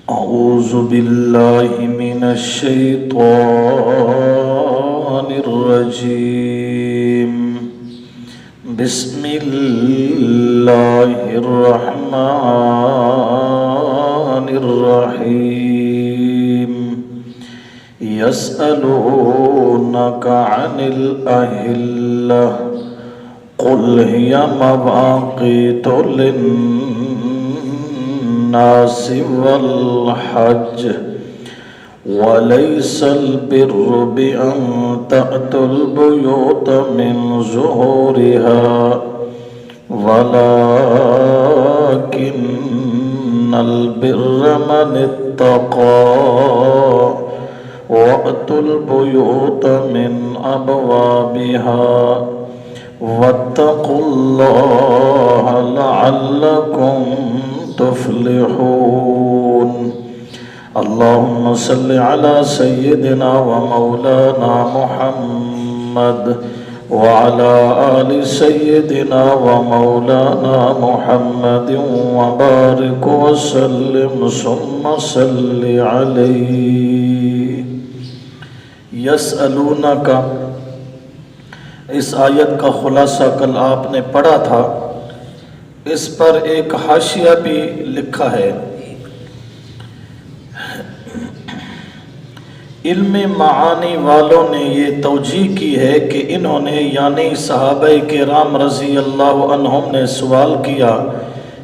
أعوذ بالله من الشيطان الرجيم. بسم الله الرحمن الرحيم. يسألونك عن الأهلة قل هي مواقيت للناس والحج وليس البر بأن تأتوا البيوت من ظهورها ولكن البر من اتقى وأتوا البيوت من أبوابها واتقوا الله لعلكم تفلحون. اللهم صل على سيدنا ومولانا محمد وعلى آل سيدنا ومولانا محمد وبارك وسلم ثم صل عليه. يسألونك، اس آیت کا خلاصہ کل آپ نے پڑھا تھا. اس پر ایک حاشیہ بھی لکھا ہے. علم معانی والوں نے یہ توجیہ کی ہے کہ انہوں نے یعنی صحابہ کرام رضی اللہ عنہم نے سوال کیا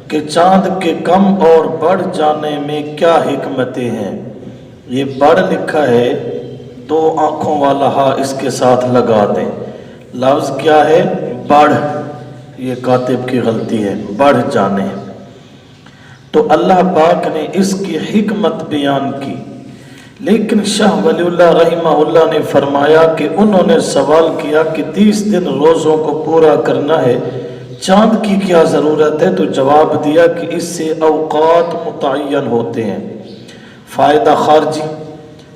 کہ چاند کے کم اور بڑھ جانے میں کیا حکمتیں ہیں. یہ بڑھ لکھا ہے، دو آنکھوں والا ہا اس کے ساتھ لگا دیں. لفظ کیا ہے؟ بڑھ. یہ کاتب کی غلطی ہے، بڑھ جانے. تو اللہ پاک نے اس کی حکمت بیان کی، لیکن شاہ ولی اللہ رحمہ اللہ نے فرمایا کہ انہوں نے سوال کیا کہ 30 دن روزوں کو پورا کرنا ہے، چاند کی کیا ضرورت ہے؟ تو جواب دیا کہ اس سے اوقات متعین ہوتے ہیں. فائدہ خارجی،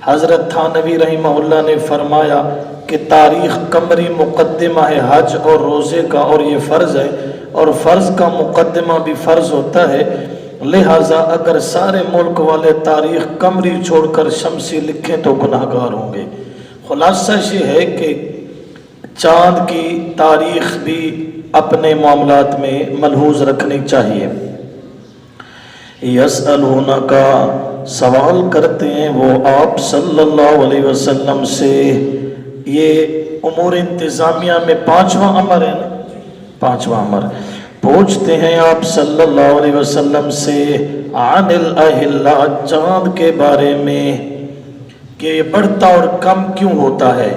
حضرت تھانوی رحمہ اللہ نے فرمایا کہ تاریخ قمری مقدمہ ہے حج اور روزے کا، اور یہ فرض ہے، اور فرض کا مقدمہ بھی فرض ہوتا ہے. لہٰذا اگر سارے ملک والے تاریخ قمری چھوڑ کر شمسی لکھیں تو گناہگار ہوں گے. خلاصہ یہ ہے کہ چاند کی تاریخ بھی اپنے معاملات میں ملحوظ رکھنی چاہیے. یسألونک، سوال کرتے ہیں وہ آپ صلی اللہ علیہ وسلم سے. یہ امور انتظامیہ میں 5واں امر ہے نا، 5واں امر. پوچھتے ہیں آپ صلی اللہ علیہ وسلم سے عن الاہلہ، چاند کے بارے میں کہ یہ بڑھتا اور کم کیوں ہوتا ہے.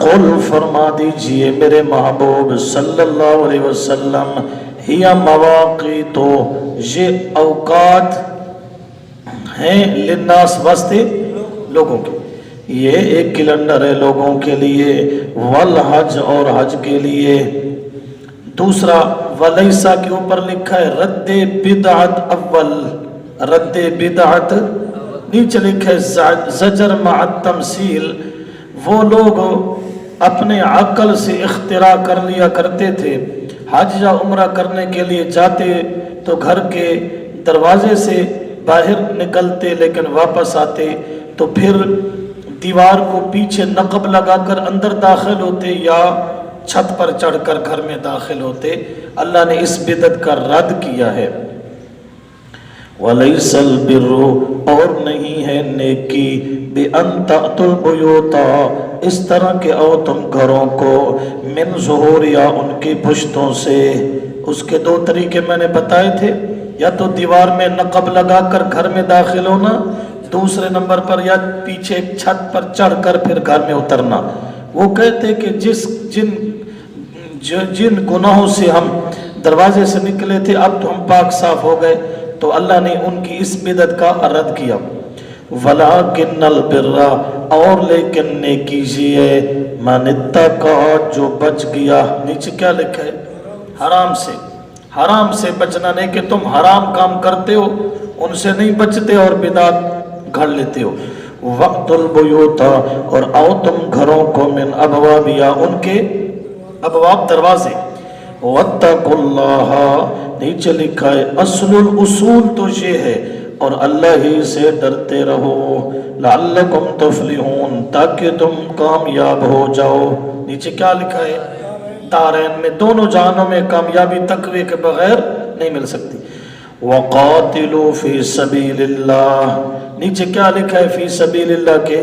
قل، فرما دیجئے میرے محبوب صلی اللہ علیہ وسلم، ہی مواقیت، یہ اوقات ہیں للناس، واسطے لوگوں کے. یہ ایک کیلنڈر ہے لوگوں کے لیے. والحج، اور حج کے لیے. دوسرا ولیسا کے اوپر لکھا ہے رد بدعت اول، رد بدعت نیچے لکھا ہے زجر مع التمثیل. وہ لوگ اپنے عقل سے اختراع کر لیا کرتے تھے، حج یا عمرہ کرنے کے لیے جاتے تو گھر کے دروازے سے باہر نکلتے لیکن واپس آتے تو پھر دیوار کو پیچھے نقب لگا کر اندر داخل ہوتے یا چھت پر چڑھ کر گھر میں داخل ہوتے. اللہ نے اس بدعت کا رد کیا ہے. وَلَيْسَ الْبِرُّ، اور نہیں ہے نیکی، بِأَن تَأْتُوا الْبُيُوتَ، اس طرح کہ آؤ تم گھروں کو، من ظہوریا، ان کی پشتوں سے. اس کے 2 طریقے میں نے بتائے تھے، یا تو دیوار میں نقب لگا کر گھر میں داخل ہونا، دوسرے نمبر پر یا پیچھے ایک چھت پر چڑھ کر پھر گھر میں اترنا. وہ کہتے کہ جن گناہوں سے ہم دروازے سے نکلے تھے اب تو ہم پاک صاف ہو گئے، تو اللہ نے ان کی اس بدعت کا رد کیا. وَلَكِنَّ الْبِرَّ، اور لیکن نیکی یہ ہے، مَنِ اتَّقَىٰ، جو بچ گیا. نیچے کیا لکھا ہے؟ حرام سے. حرام سے بچنا، نہیں کہ تم حرام کام کرتے ہو ان سے نہیں بچتے اور بدعت گھڑ لیتے ہو. وقت البیوت، اور آؤ تم گھروں کو، من ابوابیا، ان کے ابواب دروازے. واتقوا اللہ، نیچے لکھا ہے اصل الاصول تو یہ ہے اور اللہ ہی سے ڈرتے رہو، لعلکم تفلحون، تاکہ تم کامیاب ہو جاؤ۔ نیچے کیا لکھا ہے؟ دارین میں، دونوں جہانوں میں کامیابی تقوی کے بغیر نہیں مل سکتی۔ وقاتلوا فی سبیل اللہ، نیچے کیا لکھا ہے فی سبیل اللہ کے؟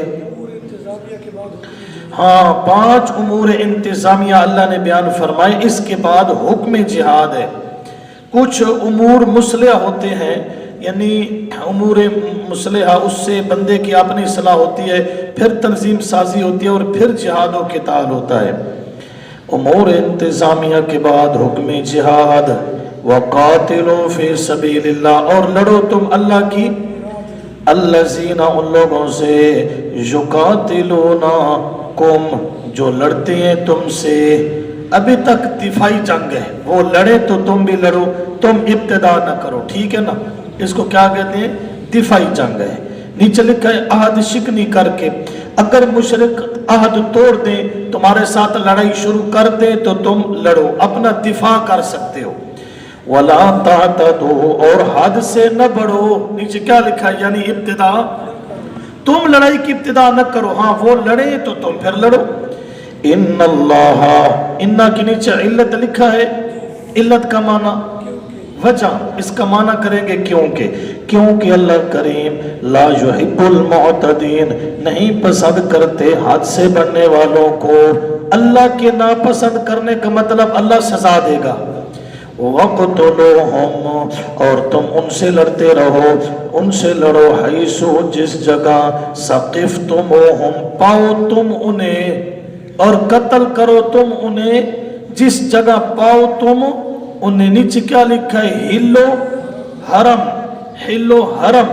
ہاں، 5 امور انتظامیہ اللہ نے بیان فرمائے، اس کے بعد حکم جہاد ہے۔ کچھ امور مصلحہ ہوتے ہیں، یعنی امور مصلحہ، اس سے بندے کی اپنی اصلاح ہوتی ہے، پھر تنظیم سازی ہوتی ہے، اور پھر جہاد و قتال ہوتا ہے۔ امور انتظامیہ کے بعد حکم جہاد، وقاتلوا فی سبیل اللہ، اور لڑو تم اللہ کی، الذین، ان لوگوں سے، یقاتلونکم، جو لڑتے ہیں تم سے۔ ابھی تک دفاعی جنگ ہے، وہ لڑے تو تم بھی لڑو، تم ابتدا نہ کرو، ٹھیک ہے نا؟ اس کو کیا کہتے ہیں؟ دفاعی جنگ ہے۔ نیچے لکھا ہے عہد شکنی کر کے، اگر مشرک عہد توڑ دیں، تمہارے ساتھ لڑائی شروع کر دیں تو تم لڑو، اپنا دفاع کر سکتے ہو۔ وَلَا تَعْتَدُوا، اور حد سے نہ بڑھو۔ نیچے کیا لکھا ہے؟ یعنی ابتدا، تم لڑائی کی ابتدا نہ کرو، ہاں وہ لڑے تو تم پھر لڑو۔ ان اللہ، انا کے نیچے علت لکھا ہے، علت کا معنی وجہ، اس کا معنی کریں گے کیونکہ اللہ کریم لا یحب المعتدین، نہیں پسند کرتے حد سے بڑھنے والوں کو۔ اللہ کے ناپسند کرنے کا مطلب اللہ سزا دے گا۔ وَقْتُلُوهُمْ، اور تم ان سے لڑتے رہو، ان سے لڑو، حیثو، جس جگہ، ثقفتموہم، پاؤ تم انہیں، اور قتل کرو تم انہیں جس جگہ پاؤ تم انہیں۔ نیچے کیا لکھا ہے؟ ہلو حرم، ہلو حرم،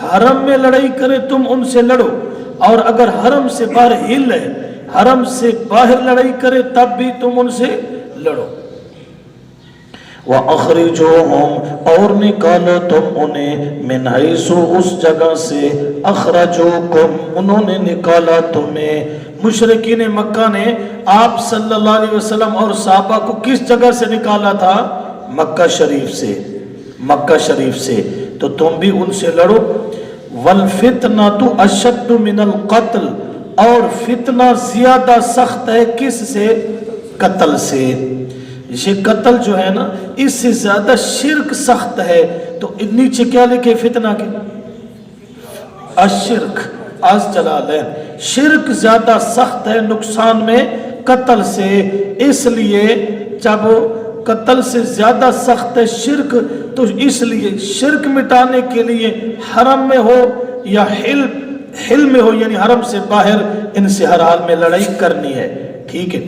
حرم میں لڑائی کرے تم ان سے لڑو، اور اگر حرم سے باہر ہل ہے، حرم سے باہر لڑائی کرے تب بھی تم ان سے لڑو۔ وَأَخْرِجُوهُمْ، اور نکالو تم انہیں، مِنْ حَيْثُ، اس جگہ سے، أَخْرَجُوكُمْ، انہوں نے نکالا تمہیں۔ مشرکین مکہ نے آپ صلی اللہ علیہ وسلم اور صحابہ کو کس جگہ سے نکالا تھا؟ مکہ شریف سے، مکہ شریف سے، تو تم بھی ان سے لڑو۔ وَالْفِتْنَةُ أَشَدُّ مِنَ الْقَتْلِ، اور فتنہ زیادہ سخت ہے کس سے؟ قتل سے۔ یہ قتل جو ہے نا، اس سے زیادہ شرک سخت ہے۔ تو نیچے کیا لکھے فتنہ کے؟ الشرک، از جلالین، شرک زیادہ سخت ہے نقصان میں قتل سے، اس لیے جب قتل سے زیادہ سخت ہے شرک، تو اس لیے شرک مٹانے کے لیے حرم میں ہو یا حل میں ہو، یعنی حرم سے باہر، ان سے ہر حال میں لڑائی کرنی ہے، ٹھیک ہے؟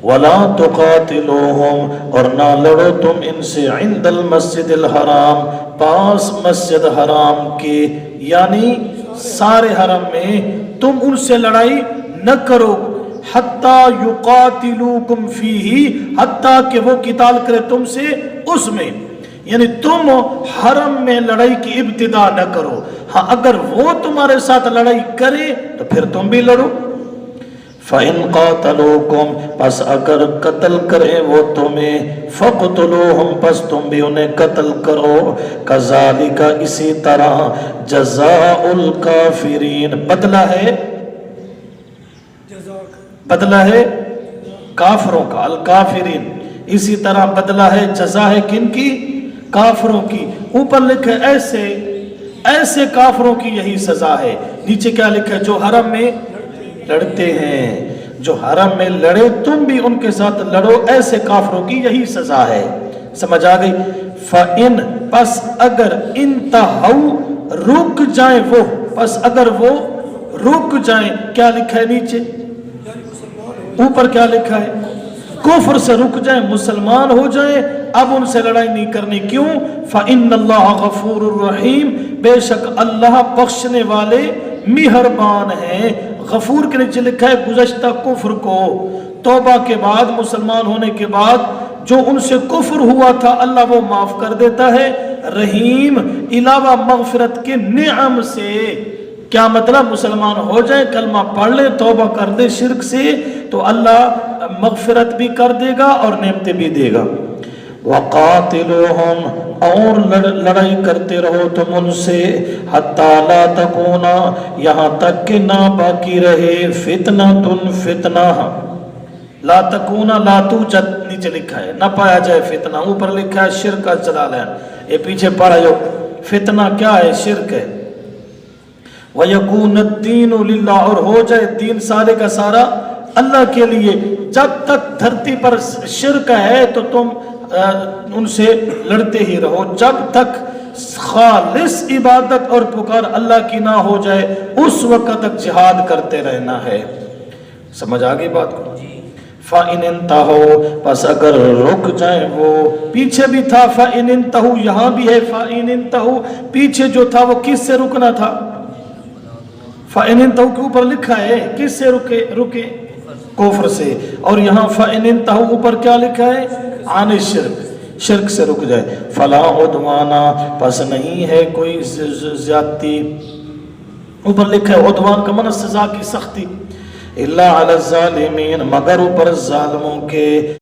وَلَا تُقَاتِلُوهُمْ، اور نہ لڑو تم ان سے، عند المسجد الحرام، پاس مسجد حرام کے، یعنی سارے حرم میں تم ان سے لڑائی نہ کرو، حتیٰ یقاتلوکم فیہ، حتیٰ کہ وہ قتال کرے تم سے اس میں، یعنی تم حرم میں لڑائی کی ابتدا نہ کرو، ہاں اگر وہ تمہارے ساتھ لڑائی کرے تو پھر تم بھی لڑو۔ فَإِن قَاتَلُوكُمْ، پس اگر قتل کریں وہ تمہیں، فَقْتُلُوهُمْ، پس تم بھی انہیں قتل کرو، كَذَلِكَ، اسی طرح، جَزَاءُ الْكَافِرِينَ، بدلہ ہے کافروں کا، الکافرین، اسی طرح بدلہ ہے، جزا ہے کن کی؟ کافروں کی۔ اوپر لکھے ایسے کافروں کی یہی سزا ہے، نیچے کیا لکھا ہے؟ جو حرم میں لڑتے ہیں، جو حرم میں لڑے تم بھی ان کے ساتھ لڑو، ایسے کافروں کی یہی سزا ہے۔ سمجھ آ گئی؟ فَإِن، پس اگر، انتہوا، رک جائیں وہ، پس اگر وہ رک جائیں، کیا لکھا ہے نیچے؟ اوپر کیا لکھا ہے؟ کفر سے رک جائیں، مسلمان ہو جائیں، اب ان سے لڑائی نہیں کرنی۔ کیوں؟ فَإِنَّ اللَّهَ غَفُورٌ رَحِيمٌ، بے شک اللہ بخشنے والے مہربان ہیں۔ غفور کے نیچے لکھا ہے گزشتہ کفر کو، توبہ کے بعد، مسلمان ہونے کے بعد جو ان سے کفر ہوا تھا اللہ وہ معاف کر دیتا ہے۔ رحیم، علاوہ مغفرت کے نعم سے، کیا مطلب؟ مسلمان ہو جائیں، کلمہ پڑھ لیں، توبہ کر دے شرک سے، تو اللہ مغفرت بھی کر دے گا اور نعمتیں بھی دے گا۔ وقاتلوہم اور لڑائی کرتے رہو تم ان سے حتی لا تکونا یہاں تک کہ نہ باقی رہے فتنۃ فتنہ لا تکونا لا توجد نیچے لکھا ہے نہ پایا جائے فتنہ اوپر لکھا ہے شرک جلالین یہ پیچھے پڑھا جو فتنہ کیا ہے شرک ہے وَيَكُونَ الدِّينُ لِلَّهِ اور ہو جائے دین سارے کا سارا اللہ کے لیے جب تک دھرتی پر شرک ہے تو تم ان سے لڑتے ہی رہو جب تک خالص عبادت اور پکار اللہ کی نہ ہو جائے اس وقت تک جہاد کرتے رہنا ہے سمجھ آگئی بات کو فَإِنِ انْتَهُوا پس اگر رک جائیں وہ پیچھے بھی تھا فَإِنِ انْتَهُوا یہاں بھی ہے فَإِنِ انْتَهُوا پیچھے جو تھا وہ کس سے رکنا تھا فَإِنِ انْتَهُوا کے اوپر لکھا ہے کس سے رکے کفر سے اور یہاں فَإِنِ انْتَهُوا اوپر کیا لکھا ہے عن الشرک شرک سے رک جائے فَلَا عُدْوَانَ پس نہیں ہے کوئی زیادتی اوپر لکھا ہے عدوان کا معنی سزا کی سختی الا علی الظالمین مگر اوپر ظالموں کے